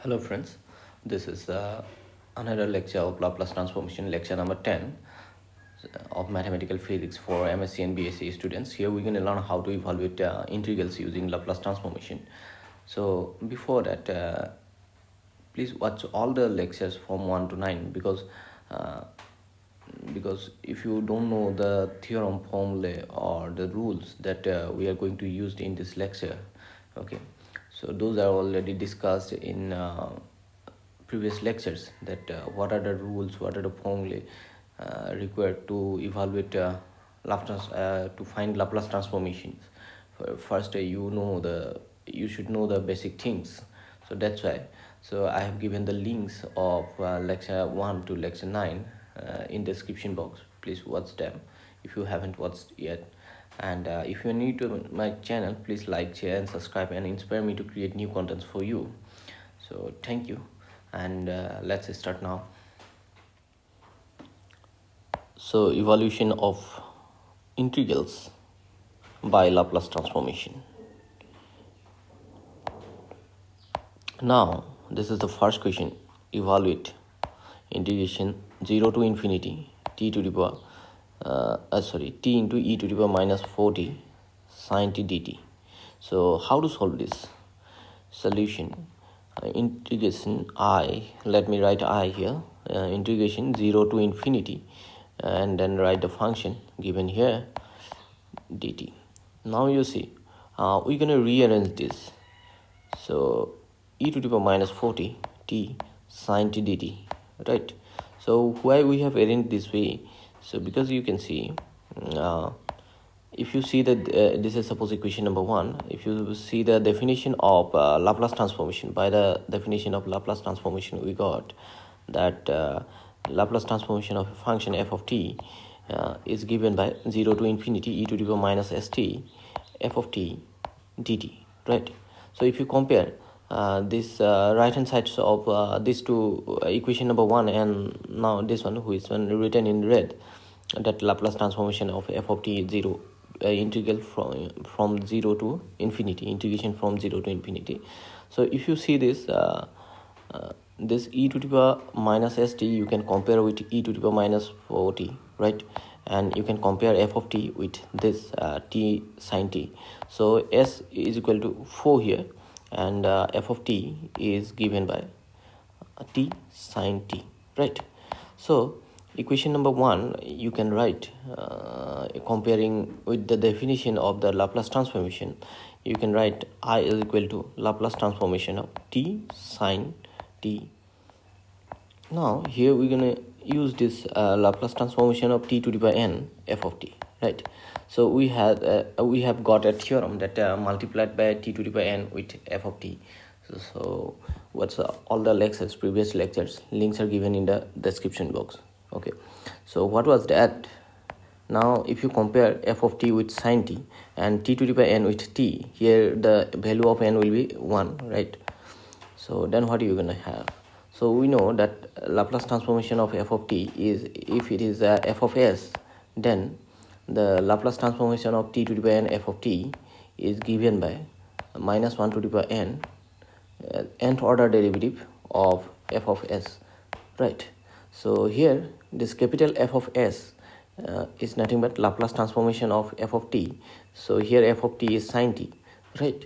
Hello friends, this is another lecture of Laplace Transformation, lecture number 10 of Mathematical Physics for MSc and BSc students. Here we're going to learn how to evaluate integrals using Laplace Transformation. So before that, please watch all the lectures from 1 to 9 uh, because if you don't know the theorem formula or the rules that we are going to use in this lecture, okay, so those are already discussed in previous lectures, that what are the rules, what are the formulae required to evaluate Laplace, to find Laplace transformations. First, you should know the basic things. So that's why. So I have given the links of lecture 1 to lecture 9 in description box. Please watch them if you haven't watched yet. And if you're new to my channel, please like, share, and subscribe, and inspire me to create new contents for you. So thank you, and let's start now. So evaluation of integrals by Laplace transformation. Now this is the first question. Evaluate integration 0 to infinity t to the power t into e to the power minus 40 sine t dt. So how to solve this? Solution, integration I, let me write I here, integration 0 to infinity, and then write the function given here dt. Now you see, we're going to rearrange this. So e to the power minus 40 t sine t dt, right? So why we have arranged this way? So because you can see, if you see that this is suppose equation number 1, if you see the definition of Laplace transformation, by the definition of Laplace transformation we got that Laplace transformation of a function f of t is given by 0 to infinity e to the power minus st f of t dt, right? So if you compare this right hand sides of these two, equation number 1 and now this one, who is written in red, that Laplace transformation of f of t is 0, integral from 0 to infinity, integration from 0 to infinity. So if you see this this e to the power minus st, you can compare with e to the power minus 40, right? And you can compare f of t with this t sine t. So s is equal to 4 here, and f of t is given by t sine t, right? So equation number 1 you can write, comparing with the definition of the Laplace transformation, you can write I is equal to Laplace transformation of t sine t. Now here we're gonna use this Laplace transformation of t to the power n f of t, right? So we have got a theorem that multiplied by t to the power n with f of t. So what's all the lectures, previous lectures, links are given in the description box. Okay, so what was that? Now if you compare f of t with sine t and t to the power n with t, here the value of n will be 1, right? So then what are you gonna have? So we know that Laplace transformation of f of t is, if it is f of s, then the Laplace transformation of t to the power n f of t is given by minus 1 to the power n, nth order derivative of f of s, right? So here this capital F of s is nothing but Laplace transformation of f of t. So here f of t is sine t, right?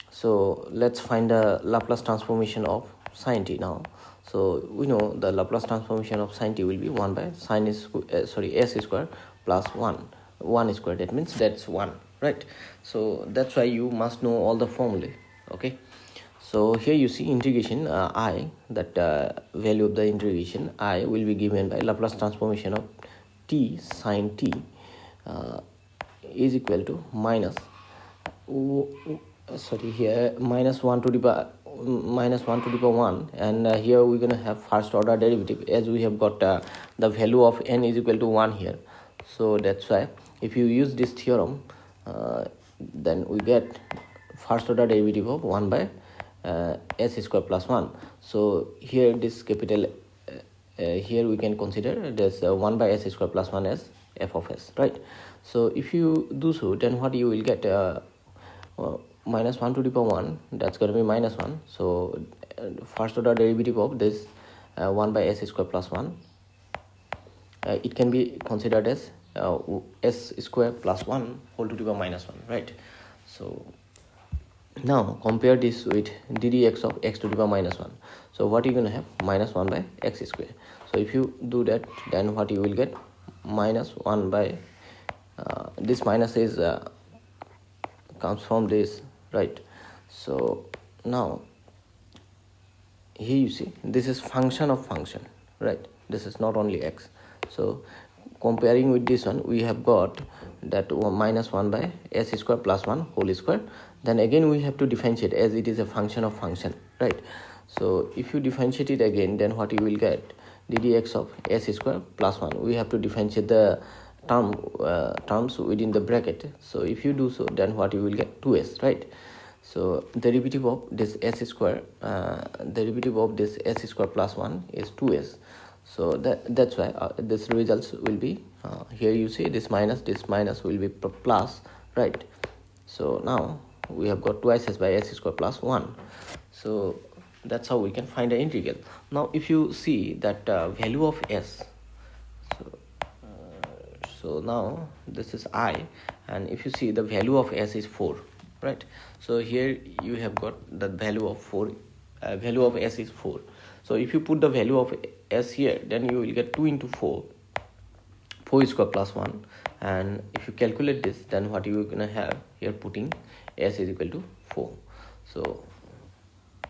So let's find the Laplace transformation of sine t now. So we know the Laplace transformation of sine t will be 1 by sine s square plus 1 square, that means that's 1, right? So that's why you must know all the formulae. Okay, so here you see integration I, that value of the integration I will be given by Laplace transformation of t sine t is equal to minus here minus 1 to the power 1, and here we're gonna have first order derivative, as we have got the value of n is equal to 1 here. So that's why if you use this theorem, then we get first order derivative of 1 by s square plus 1. So here this capital here we can consider this 1 by s square plus 1 as f of s, right? So if you do so, then what you will get, minus 1 to the power 1, that's going to be minus 1. So first order derivative of this 1 by s square plus 1. It can be considered as s square plus 1 whole to the power minus 1, right? So now compare this with ddx of x to the power minus 1. So what you're going to have? Minus 1 by x square. So if you do that, then what you will get? Minus 1 by this minus is comes from this, right? So now here you see this is function of function, right? This is not only x. So comparing with this one, we have got that minus 1 by s square plus 1 whole square. Then again we have to differentiate as it is a function of function, right? So if you differentiate it again, then what you will get? ddx of s square plus 1. We have to differentiate the terms within the bracket. So if you do so, then what you will get? 2s, right? So derivative of this s square plus 1 is 2s. So that's why this results will be here you see this minus will be plus, right? So now we have got twice s by s square plus 1. So that's how we can find the integral. Now if you see that value of s, so now this is I, and if you see the value of s is 4, right? So here you have got the value of 4, value of s is 4. So if you put the value of s here, then you will get 2 into 4 square plus 1. And if you calculate this, then what you are going to have here, putting s is equal to 4. So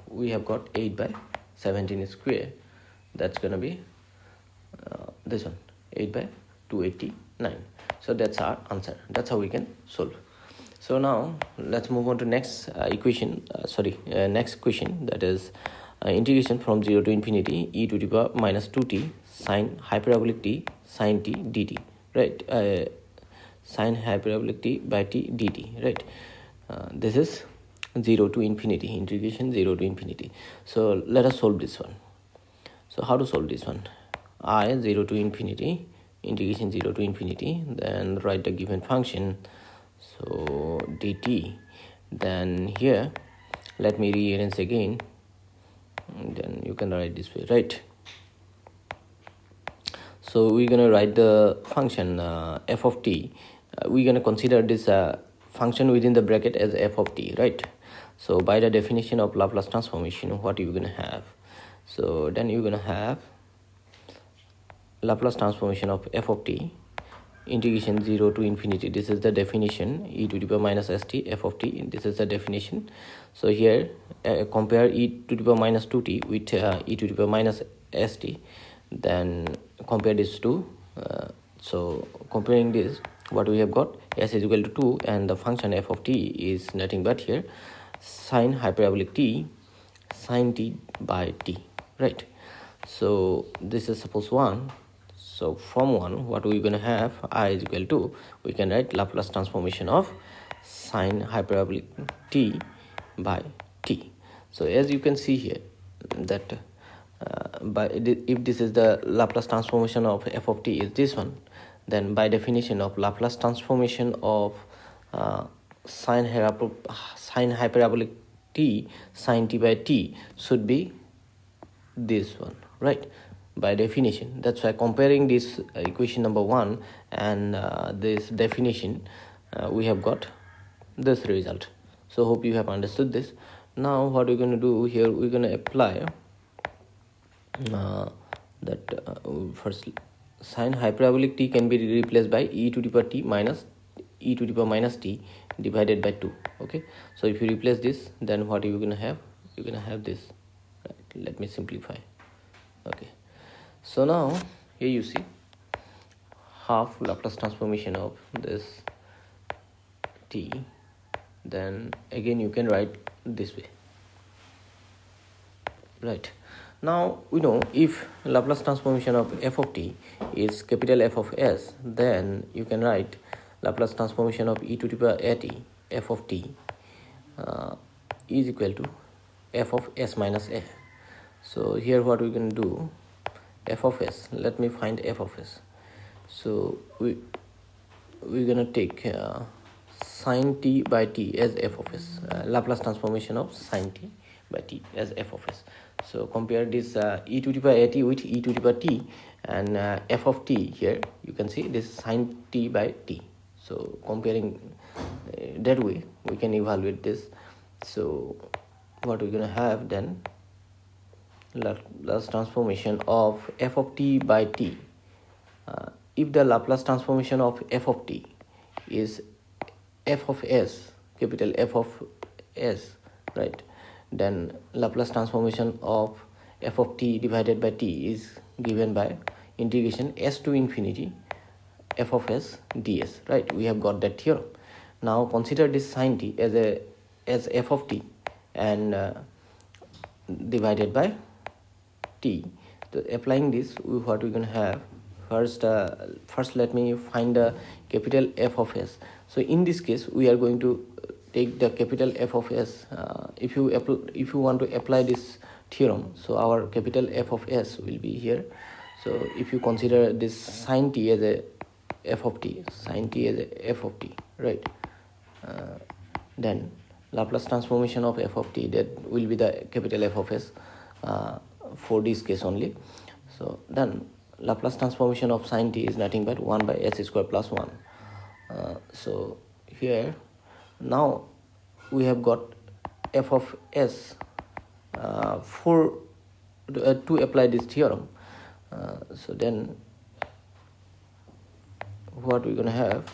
we have got 8 by 17 square. That's going to be this one, 8 by 289. So that's our answer. That's how we can solve. So now let's move on to next next question, that is integration from 0 to infinity e to the power minus 2t sine hyperbolic t sine t dt, right? Sine hyperbolic t by t dt, right? This is 0 to infinity, integration 0 to infinity. So let us solve this one. So how to solve this one? I 0 to infinity, integration 0 to infinity, then write the given function, so dt. Then here let me rearrange again, and then you can write this way, right? So we're going to write the function f of t. We're going to consider this function within the bracket as f of t, right? So by the definition of Laplace transformation, what you're going to have? So then you're going to have Laplace transformation of f of t, integration 0 to infinity. This is the definition, e to the power minus st f of t. This is the definition. So here compare e to the power minus 2t with e to the power minus st. Then compare these two. So comparing this, what we have got? S is equal to 2, and the function f of t is nothing but here sine hyperbolic t sine t by t, right? So this is suppose 1. So from 1, what we're going to have? I is equal to, we can write Laplace transformation of sine hyperbolic t by t. So as you can see here, that if this is the Laplace transformation of f of t is this one, then by definition of Laplace transformation of sine hyperbolic t sine t by t should be this one, right? By definition. That's why comparing this equation number 1 and this definition, we have got this result. So hope you have understood this. Now what we're going to do here, we're going to apply first sine hyperbolic t can be replaced by e to the power t minus e to the power minus t divided by 2. Okay, so if you replace this, then what you're going to have? You're going to have this, right? Let me simplify. Okay, so now here you see half Laplace transformation of this t. Then again you can write this way, right? Now we know if Laplace transformation of f of t is capital F of s, then you can write Laplace transformation of e to the power at f of t is equal to f of s minus a. So here what we can do, f of s, let me find f of s. So we're gonna take sine t by t as f of s, Laplace transformation of sine t by t as f of s. So compare this e to the power at with e to the power t, and f of t here you can see this sine t by t. So comparing that way we can evaluate this. So what we're gonna have then, Laplace transformation of f of t by t. If the Laplace transformation of f of t is f of s, capital F of s, right, then Laplace transformation of f of t divided by t is given by integration s to infinity f of s ds, right? We have got that theorem. Now consider this sine t as f of t and divided by t. So applying this, what we're going to have, first let me find the capital F of s. So in this case we are going to take the capital F of s. If you want to apply this theorem, so our capital F of s will be here. So if you consider this sine t as a f of t, sine t as a f of t, right, then Laplace transformation of f of t, that will be the capital F of s for this case only. So then Laplace transformation of sine t is nothing but 1 by s square plus 1. So here now we have got f of s to apply this theorem. So then what we're going to have,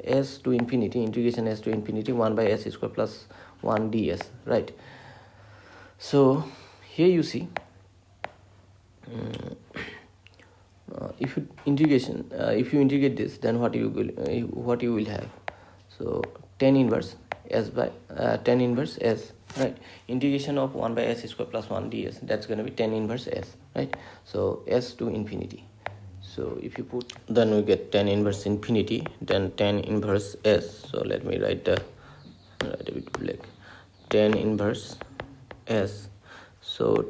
s to infinity, integration s to infinity 1 by s square plus 1 ds, right? So here you see, if you integrate this, then what you will have, so tan inverse s by tan inverse s, right, integration of 1 by s square plus 1 ds, that's going to be tan inverse s, right? So s to infinity, so if you put, then we get tan inverse infinity, then tan inverse s. So let me write a bit black, tan inverse s. So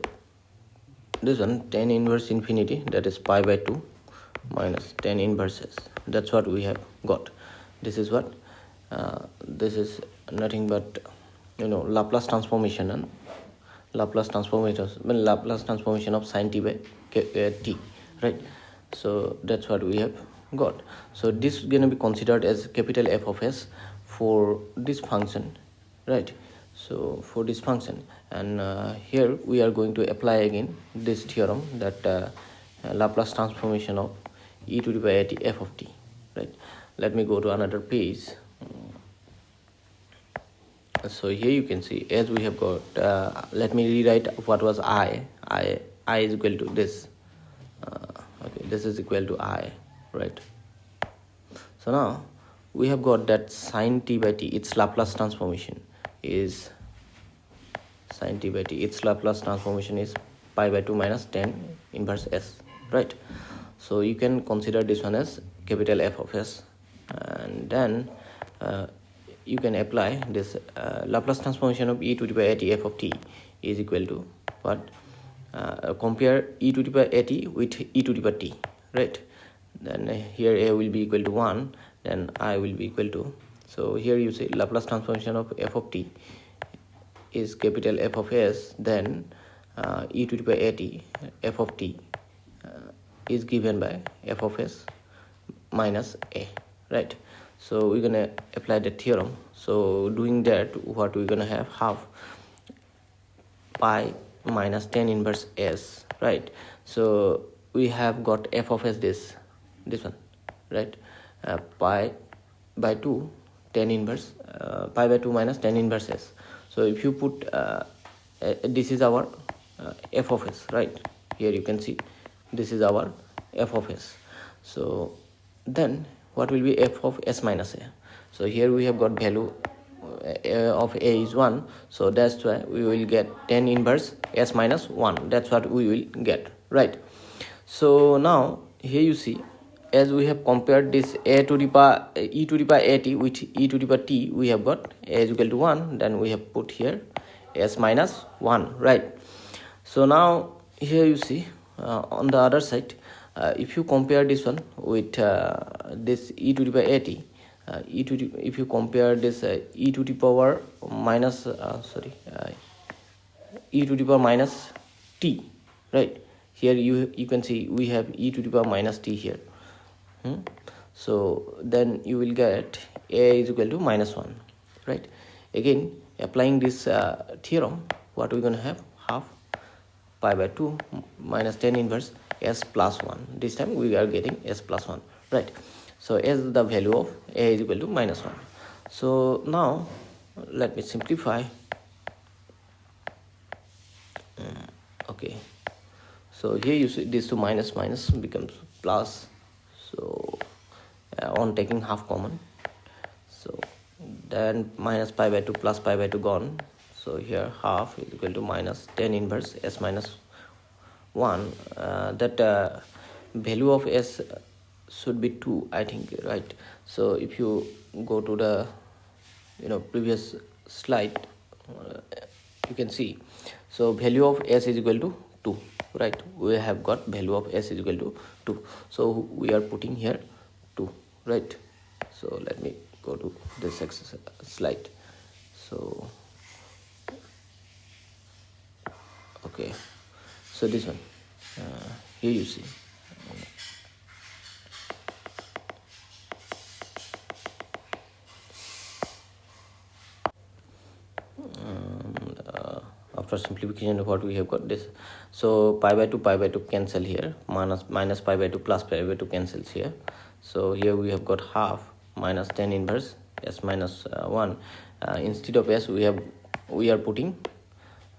this one, tan inverse infinity, that is pi by 2 minus tan inverse s. That's what we have got. This is what this is nothing but Laplace transformation and Laplace transformation of sine t by t, right? So that's what we have got. So this is going to be considered as capital F of s for this function, right? So for this function, and here we are going to apply again this theorem, that Laplace transformation of e to the power t f of t, right? Let me go to another page. So here you can see, as we have got, let me rewrite what was I is equal to this. Okay, this is equal to I, right? So now we have got that sine t by t, its Laplace transformation is sine t by t, its Laplace transformation is pi by 2 minus tan inverse s, right? So you can consider this one as capital F of s, and then you can apply this Laplace transformation of e to the power t f of t is equal to what? Compare e to the power t with e to the power t, right? Then here a will be equal to 1, then I will be equal to, so here you see Laplace transformation of f of t is capital F of s, then e to the power t f of t is given by f of s minus a, right? So we're gonna apply the theorem. So doing that, what we're gonna have, half pi minus tan inverse s, right? So we have got f of s, this one, right? Pi by 2 tan inverse pi by 2 minus tan inverse s. So if you put this is our f of s, right? Here you can see this is our f of s. So then what will be f of s minus a? So here we have got value of a is 1, so that's why we will get tan inverse s minus 1. That's what we will get, right? So now here you see, as we have compared this a to the power e to the power at with e to the power t, we have got a is equal to 1, then we have put here s minus 1, right? So now here you see, on the other side, if you compare this one with this e to the power at, if you compare this e to the power minus e to the power minus t, right? Here you can see we have e to the power minus t here. So then you will get a is equal to minus 1, right? Again, applying this theorem, what we're going to have? Half pi by 2 minus tan inverse s plus 1. This time we are getting s plus 1, right? So as the value of a is equal to minus 1. So now let me simplify. Okay, so here you see this 2 minus minus becomes plus. So on taking half common, so then minus pi by 2 plus pi by 2 gone. So here half is equal to minus tan inverse s minus 1. That value of s should be 2, I think, right? So if you go to the previous slide, you can see, so value of s is equal to 2, right? We have got value of s is equal to 2, so we are putting here 2, right? So let me go to this slide. So okay, so this one, here you see, after simplification, what we have got this. So pi by 2 cancel here, minus pi by 2 plus pi by 2 cancels here. So here we have got half minus tan inverse s minus 1. Instead of s, we are putting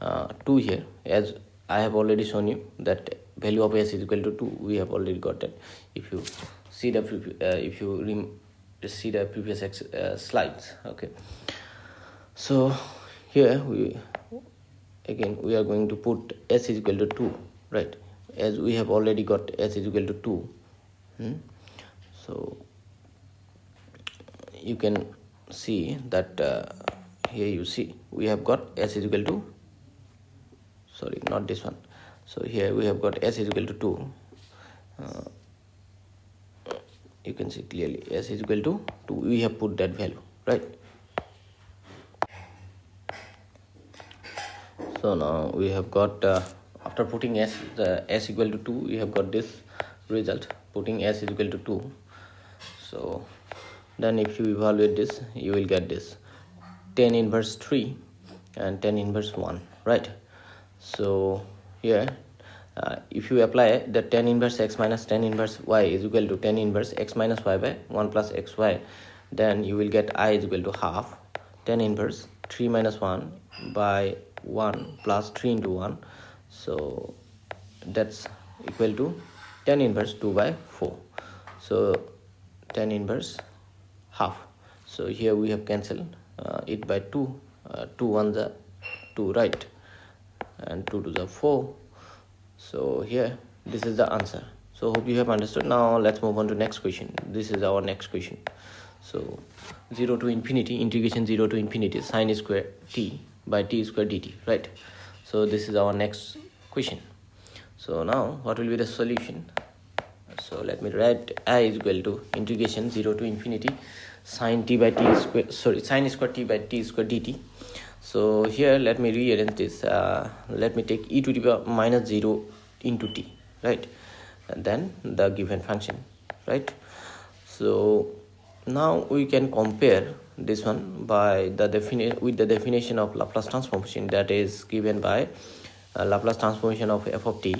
2 here, as I have already shown you that value of s is equal to 2. We have already got that. If you see the previous slides, okay. So here we are going to put s is equal to 2, right? As we have already got s is equal to 2. So you can see that here you see we have got s is equal to, sorry, not this one. So here we have got s is equal to 2. You can see clearly s is equal to 2. We have put that value, right? So now we have got, after putting s equal to 2, we have got this result, putting s is equal to 2. So then if you evaluate this, you will get this tan inverse 3 and tan inverse 1, right? So here if you apply the tan inverse x minus tan inverse y is equal to tan inverse x minus y by 1 plus xy, then you will get I is equal to half tan inverse 3 minus 1 by 1 plus 3 into 1. So that's equal to tan inverse 2 by 4. So tan inverse half. So here we have cancelled it by 2. 2 1s are 2, right? And 2 2s are 4. So here this is the answer. So hope you have understood. Now let's move on to next question. This is our next question. So 0 to infinity, integration 0 to infinity sine square t by t square dt, right? So this is our next question. So now what will be the solution? So let me write I is equal to integration 0 to infinity sine t by t square, sorry, sine square t by t square dt. So here let me rearrange this. Let me take e to the power minus 0 into t, right? And then the given function, right? So now we can compare this one by the definition of Laplace transformation, that is given by Laplace transformation of f of t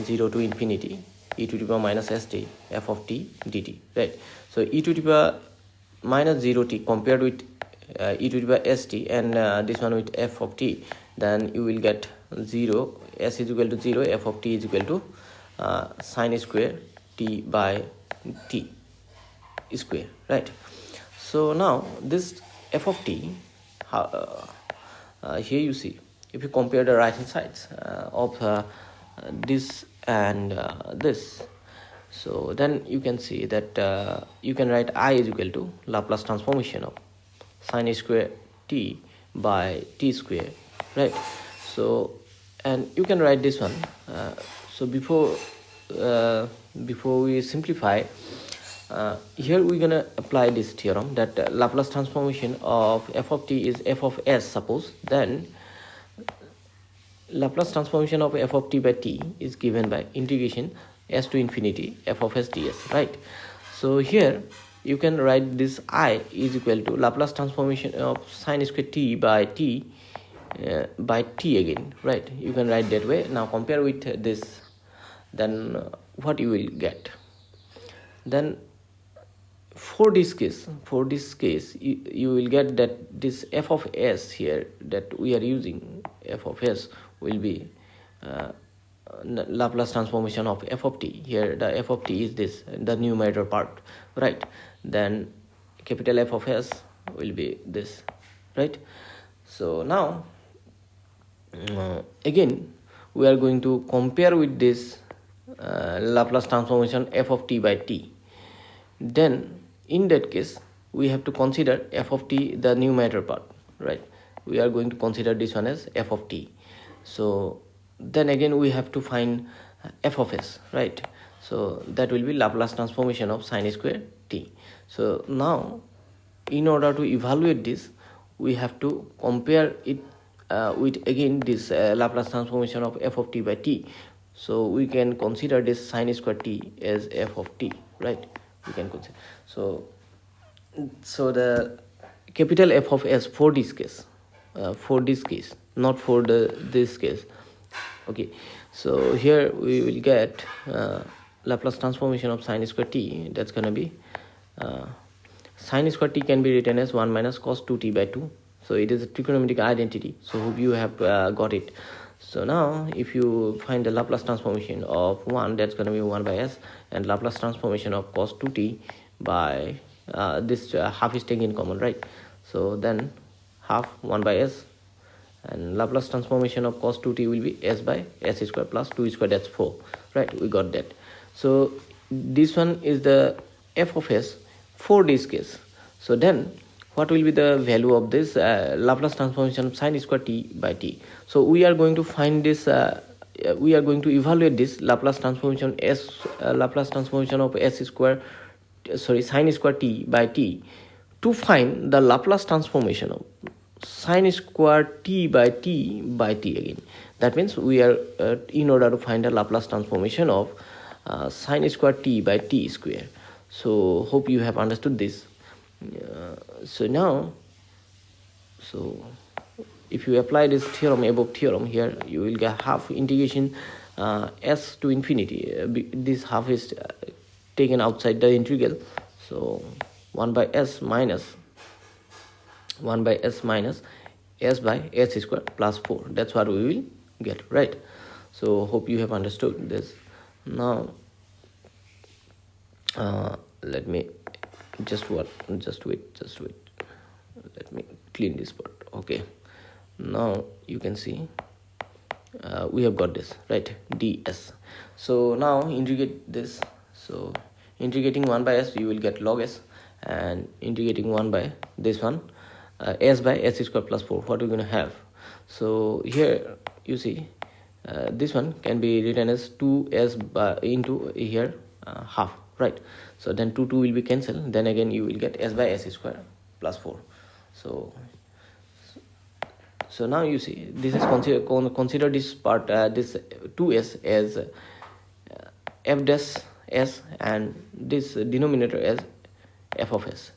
0 to infinity e to the power minus st f of t dt, right? So e to the power minus 0t compared with e to the power st and this one with f of t, then you will get 0, s is equal to 0, f of t is equal to sine square t by t square, right? So now this f of t, here you see, if you compare the right hand sides of this and this, so then you can see that you can write I is equal to Laplace transformation of sine square t by t square, right? So and you can write this one. So before we simplify, here we're gonna apply this theorem that Laplace transformation of f of t is f of s, suppose, then Laplace transformation of f of t by t is given by integration s to infinity f of s ds, right? So here you can write this I is equal to Laplace transformation of sine square t by t again, right? You can write that way. Now compare with this, then what you will get. Then for this case you will get that this f of s here that we are using, f of s will be Laplace transformation of f of t. Here the f of t is this, the numerator part, right? Then capital F of s will be this, right? So now again we are going to compare with this Laplace transformation f of t by t. Then in that case we have to consider f of t, the numerator part, right? We are going to consider this one as f of t. So then again we have to find f of s, right? So that will be Laplace transformation of sine square t. So now in order to evaluate this, we have to compare it with again this Laplace transformation of f of t by t. So we can consider this sine square t as f of t, right? We can consider. So the capital F of s for this case, not for this case. Okay, so here we will get Laplace transformation of sine square t. That's gonna be sine square t can be written as 1 minus cos 2t by 2. So it is a trigonometric identity. So hope you have got it. So now if you find the Laplace transformation of 1, that's going to be 1 by s, and Laplace transformation of cos 2t by this half is taken common, right? So then half 1 by s, and Laplace transformation of cos 2t will be s by s square plus 2 square, that's 4, right? We got that. So this one is the f of s for this case. So then what will be the value of this Laplace transformation of sine square t by t? So we are going to find this, we are going to evaluate this Laplace transformation Laplace transformation of sine square t by t to find the Laplace transformation of sine square t by t again. That means we are in order to find the Laplace transformation of sine square t by t square. So hope you have understood this. So now, if you apply this theorem, above theorem, here you will get half integration s to infinity. This half is taken outside the integral. So 1 by s minus s by s square plus 4. That's what we will get, right? So hope you have understood this. Now let me just wait. Let me clean this part. Okay, now you can see we have got this, right? ds. So now integrate this. So integrating 1 by s, you will get log s, and integrating 1 by this one, s by s square plus 4. What we're going to have? So here you see this one can be written as 2s by into here half, right? So then 2 will be cancelled. Then again you will get s by s square plus 4. So now you see this is consider this part, this 2s as f dash s, and this denominator as f of s.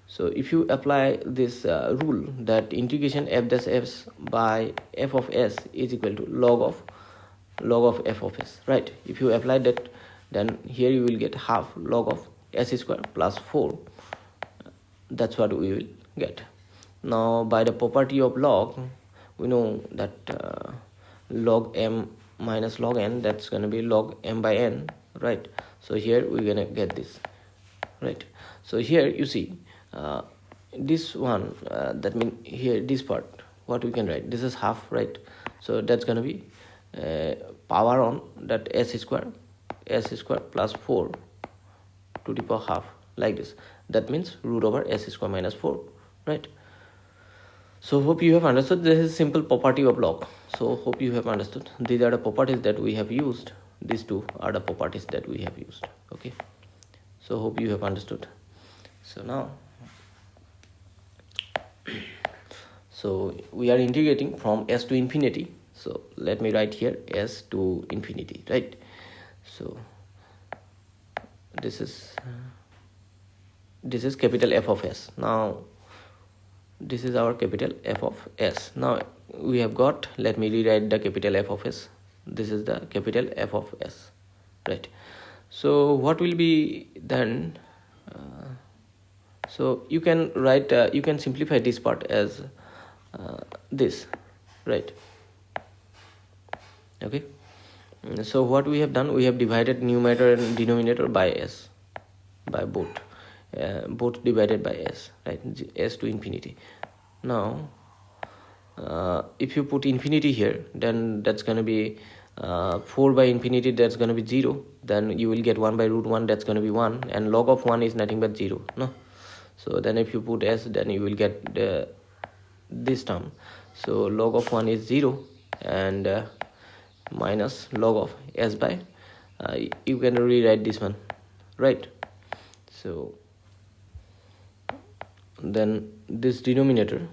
So if you apply this rule that integration f dash s by f of s is equal to log of f of s, right? If you apply that, then here you will get half log of s square plus 4. That's what we will get. Now by the property of log, we know that log m minus log n, that's going to be log m by n, right? So here we're going to get this, right? So here you see this one, that means here this part, what we can write, this is half, right? So that's going to be power on that s square plus 4 to the power half, like this. That means root over s square minus 4, right? So hope you have understood. This is simple property of log. So hope you have understood. These are the properties that we have used. These two are the properties that we have used. Okay, so hope you have understood. So now so we are integrating from s to infinity. So let me write here s to infinity, right? So this is capital F of s. Now this is our capital F of s. Now we have got, let me rewrite the capital F of s. This is the capital F of s, right? So what will be then? So you can write, you can simplify this part as this, right? Okay. So what we have done, we have divided numerator and denominator by s, by both divided by s, right? S to infinity. Now if you put infinity here, then that's going to be 4 by infinity, that's going to be 0. Then you will get 1 by root 1, that's going to be 1, and log of 1 is nothing but 0, no? So then if you put s, then you will get this term. So log of 1 is 0, and minus log of s by, you can rewrite this one, right? So then this denominator,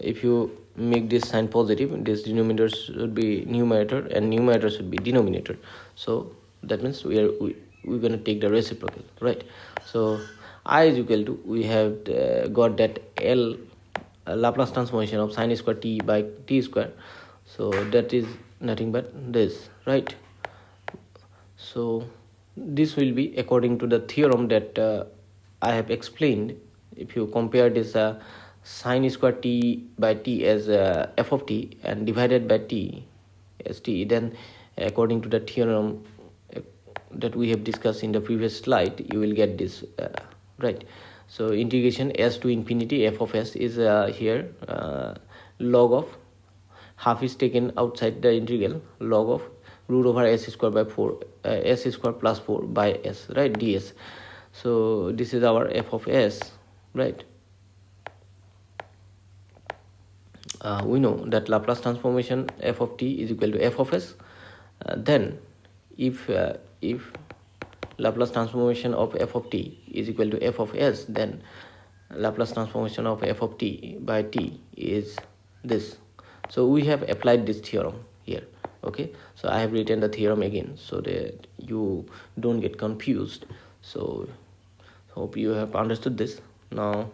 if you make this sign positive, this denominator should be numerator and numerator should be denominator. So that means we're going to take the reciprocal, right? So I is equal to, we have got that L, Laplace transformation of sine square t by t square. So that is nothing but this, right? So this will be according to the theorem that I have explained. If you compare this sine square t by t as f of t and divided by t as t, then according to the theorem that we have discussed in the previous slide, you will get this, right? So integration s to infinity f of s is here log of, half is taken outside the integral, log of root over s square by 4, s square plus 4 by s, right, ds. So this is our f of s, right? We know that Laplace transformation f of t is equal to f of s. Then if Laplace transformation of f of t is equal to f of s, then Laplace transformation of f of t by t is this. So we have applied this theorem here, okay? So I have written the theorem again so that you don't get confused. So hope you have understood this. Now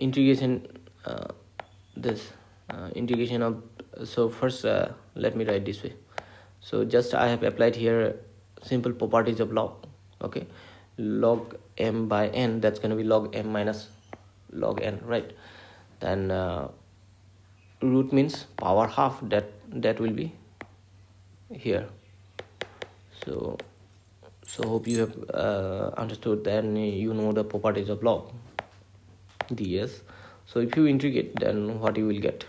integration integration of, so first let me write this way. So just I have applied here simple properties of log, okay? Log m by n, that's going to be log m minus log n, right? Then root means power half, that will be here. So hope you have understood. Then you know the properties of log ds. So if you integrate, then what you will get?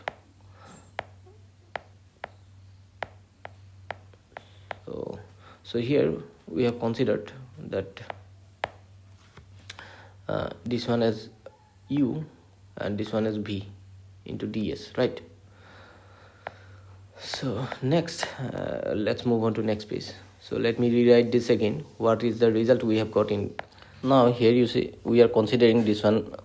So here we have considered that this one is u and this one is v into ds, right? So next let's move on to next page. So let me rewrite this again. What is the result we have got in? Now here you see we are considering this one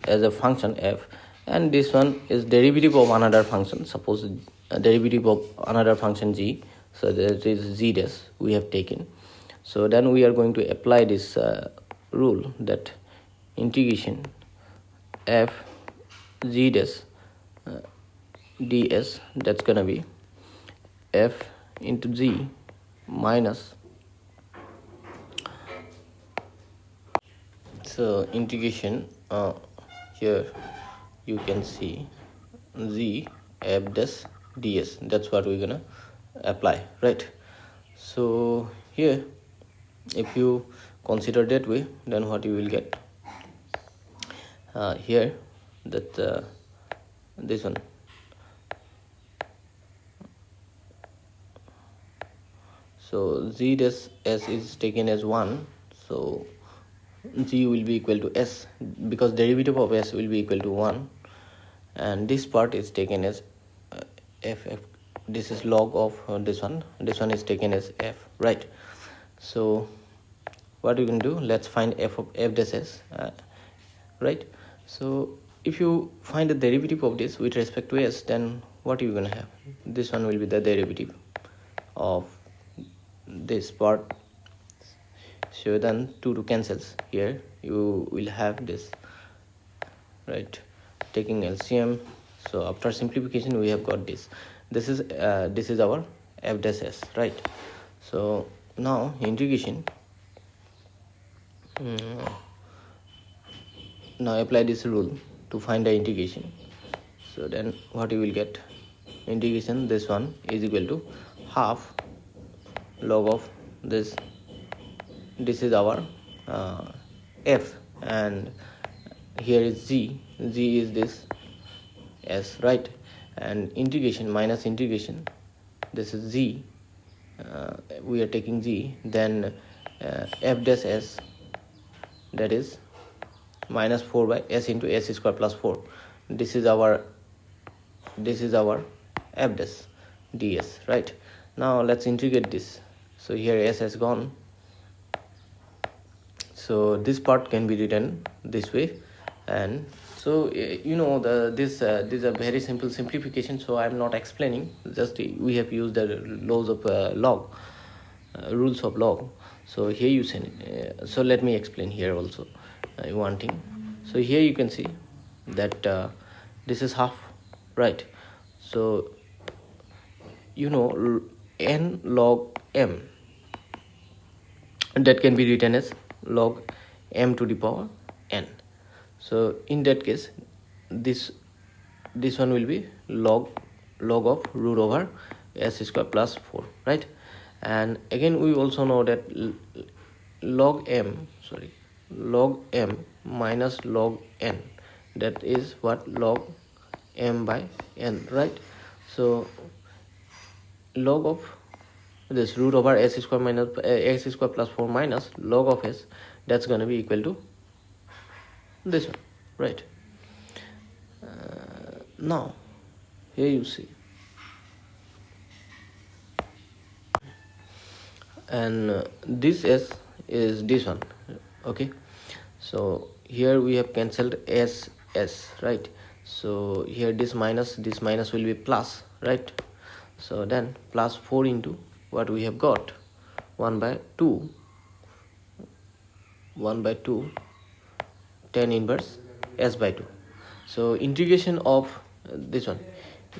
as a function f, and this one is derivative of another function. Suppose a derivative of another function g, so that is z dash we have taken. So then we are going to apply this rule that integration f z dash ds, that's gonna be f into z minus, so integration here you can see z f dash ds, that's what we're gonna apply, right? So here if you consider that way, then what you will get here, that this one, so z dash s is taken as 1, so g will be equal to s, because derivative of s will be equal to 1, and this part is taken as f. This is log of this one is taken as f, right? So what you can do, let's find f of f dash s, right? So if you find the derivative of this with respect to s, then what you're gonna have? This one will be the derivative of this part. So then 2 cancels here, you will have this, right? Taking LCM, so after simplification we have got this. This is our f dash s, right? So now integration, now apply this rule to find the integration. So then what you will get, integration this one is equal to half log of this is our f, and here is z is this s, right? And integration minus integration, this is z, we are taking z, then f dash s, that is minus 4 by s into s square plus 4. This is our f dash ds, right? Now let's integrate this. So here s has gone, so this part can be written this way. And so this is a very simple simplification, so I'm not explaining, just we have used the laws of log, rules of log. So here you send, so let me explain here also one thing. So here you can see that this is half, right? So n log m, that can be written as log m to the power n. So in that case, this one will be log of root over s square plus 4, right? And again we also know that log m minus log n, that is what, log m by n, right? So log of this root over s square minus x square plus 4 minus log of s, that's going to be equal to this one, right? Now here you see, and this s is this one, okay? So here we have cancelled s, right? So here this minus will be plus, right? So then plus 4 into what we have got, 1 by 2 tan inverse s by 2. So integration of this one,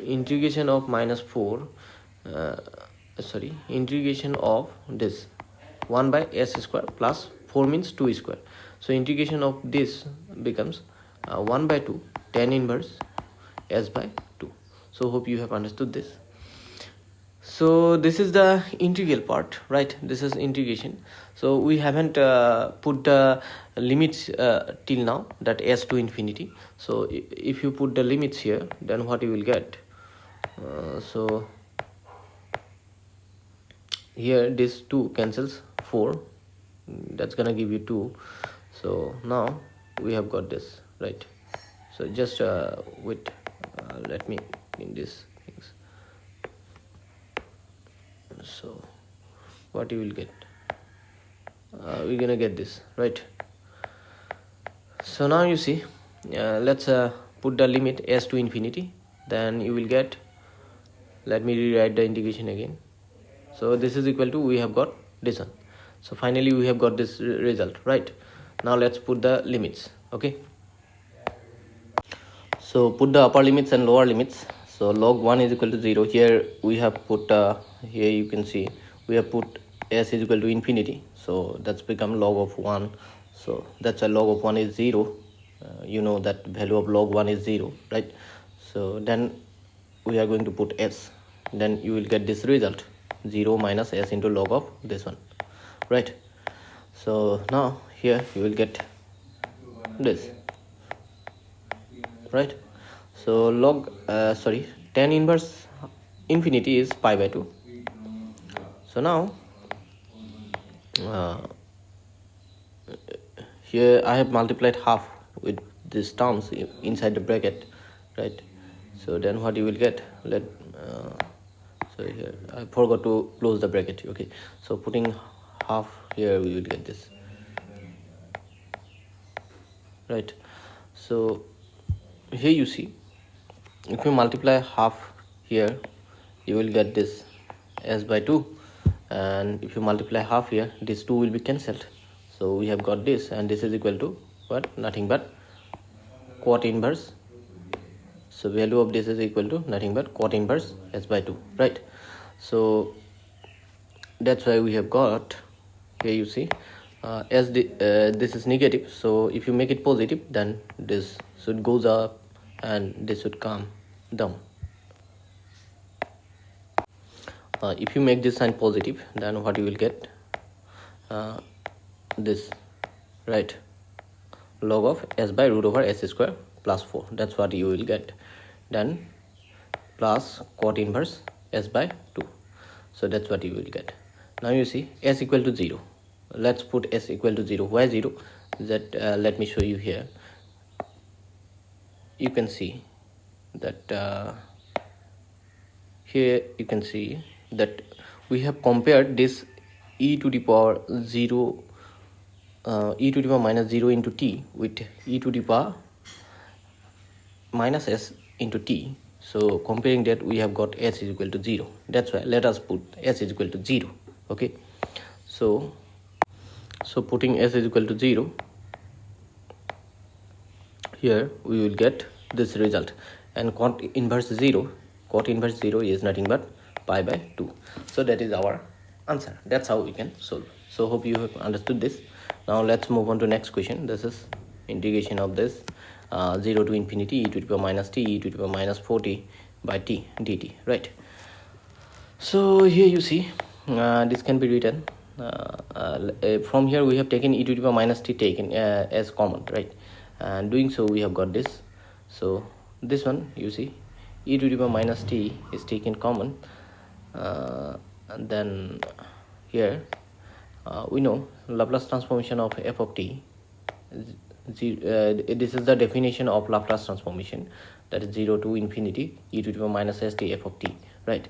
integration of minus 4, integration of this 1 by s square plus 4 means 2 square. So integration of this becomes 1 by 2 tan inverse s by 2. So hope you have understood this. So this is the integral part, right? This is integration. So we haven't put the limits till now, that s to infinity. So if you put the limits here, then what you will get, so here this 2 cancels 4, that's gonna give you 2. So now we have got this, right? So just wait, let me in this things. So what you will get, we're gonna get this, right? So now you see, let's put the limit s to infinity, then you will get, let me rewrite the integration again. So this is equal to, we have got this one. So finally we have got this result, right? Now let's put the limits, okay? So put the upper limits and lower limits. So log 1 is equal to 0. Here we have put, here you can see we have put s is equal to infinity. So that's become log of 1. So that's a log of 1 is 0. You know that value of log 1 is 0, right? So then we are going to put s. Then you will get this result, 0 minus s into log of this one, right? So now here you will get this, right? So log tan inverse infinity is pi by 2. So now here I have multiplied half with these terms inside the bracket, right? So then what you will get, sorry, here I forgot to close the bracket, okay? So putting half here, we will get this, right? So here you see, if you multiply half here you will get this s by 2, and if you multiply half here, this 2 will be cancelled, so we have got this, and this is equal to what? Nothing but quad inverse. So value of this is equal to nothing but quad inverse s by 2, right? So that's why we have got here, you see, this is negative, so if you make it positive, then this should goes up and this should come down. If you make this sign positive, then what you will get? This, right? Log of s by root over s square plus 4. That's what you will get. Then plus quad inverse s by 2. So that's what you will get. Now you see s equal to 0. Let's put s equal to 0. Why 0? That let me show you here. You can see that here you can see that we have compared this e to the power 0 e to the power minus 0 into t with e to the power minus s into t. So comparing that, we have got s is equal to 0. That's why let us put s is equal to 0. Okay, so putting s is equal to 0, here we will get this result, and quad inverse 0 is nothing but pi by 2. So that is our answer. That's how we can solve. So hope you have understood this. Now let's move on to next question. This is integration of this 0 to infinity e to the power minus t e to the power minus 40 by t dt, right? So here you see this can be written from here. We have taken e to the power minus t taken as common, right? And doing so, we have got this. So this one, you see, e to the power minus t is taken common, and then here we know Laplace transformation of f of t. This is the definition of Laplace transformation, that is 0 to infinity e to the power minus st f of t, right?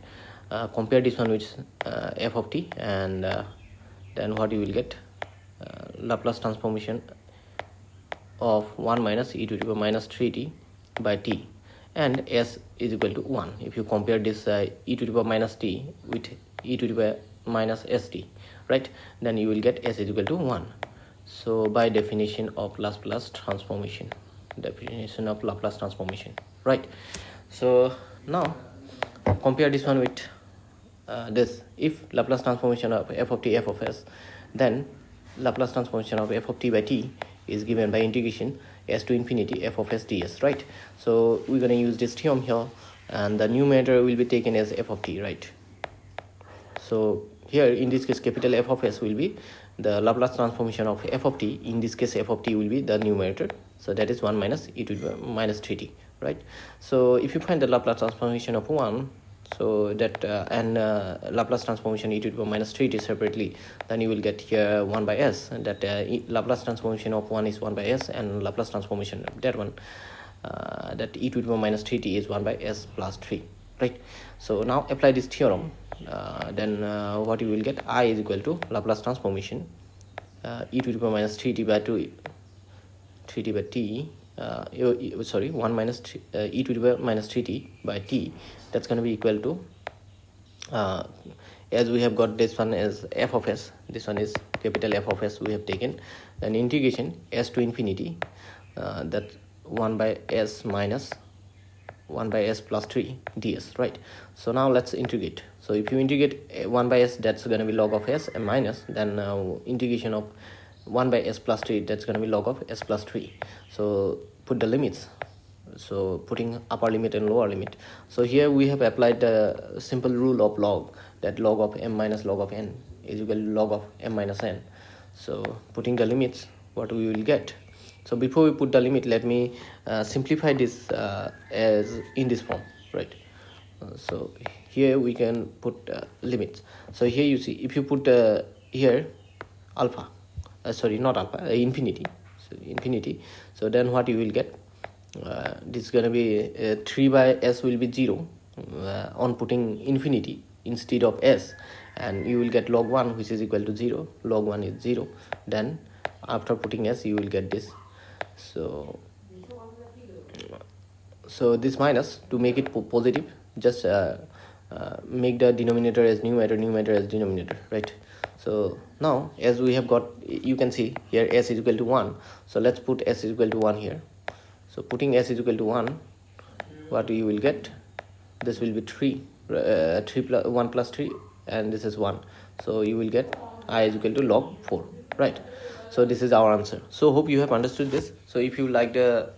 Compare this one with f of t, and then what you will get? Laplace transformation of 1 minus e to the power minus 3t by t, and s is equal to 1. If you compare this e to the power minus t with e to the power minus st, right, then you will get s is equal to 1. So by definition of Laplace transformation, right? So now compare this one with this. If Laplace transformation of f of t f of s, then Laplace transformation of f of t by t is given by integration s to infinity f of s ds, right? So we're going to use this theorem here, and the numerator will be taken as f of t, right? So here in this case, capital F of s will be the Laplace transformation of f of t. In this case, f of t will be the numerator, so that is 1 minus e to the minus 3t, right? So if you find the Laplace transformation of 1, so that and Laplace transformation e to the power minus 3t separately, then you will get here 1 by s, and that Laplace transformation of 1 is 1 by s, and Laplace transformation of that one, that e to the power minus 3t is 1 by s plus 3, right? So now apply this theorem, then what you will get? I is equal to Laplace transformation e to the power minus 3t by 3t by t, 1 minus e to the power minus 3t by t. That's going to be equal to, as we have got this one as f of s, this one is capital F of s we have taken, then integration s to infinity, that 1 by s minus 1 by s plus 3 ds, right? So now let's integrate. So if you integrate 1 by s, that's going to be log of s, and minus, then integration of 1 by s plus 3, that's going to be log of s plus 3. So put the limits. So putting upper limit and lower limit. So here we have applied the simple rule of log, that log of m minus log of n is equal to log of m minus n. So putting the limits, what we will get? So before we put the limit, let me simplify this as in this form, right? So here we can put limits. So here you see, if you put here alpha, not alpha, infinity. So infinity. So then what you will get? This is going to be 3 by s will be 0 on putting infinity instead of s, and you will get log 1, which is equal to 0. Log 1 is 0. Then after putting s, you will get this. So this minus, to make it positive, just make the denominator as numerator as denominator, right? So now as we have got, you can see here s is equal to 1, so let's put s is equal to 1 here. So putting s is equal to 1, what you will get, this will be 3, 3 plus 1 plus 3, and this is 1, so you will get I is equal to log 4, right? So this is our answer. So hope you have understood this. So if you like the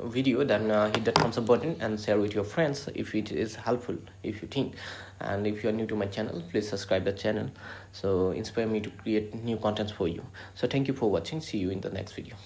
video, then hit that thumbs up button and share with your friends if it is helpful, if you think. And if you are new to my channel, please subscribe the channel, so inspire me to create new contents for you. So thank you for watching. See you in the next video.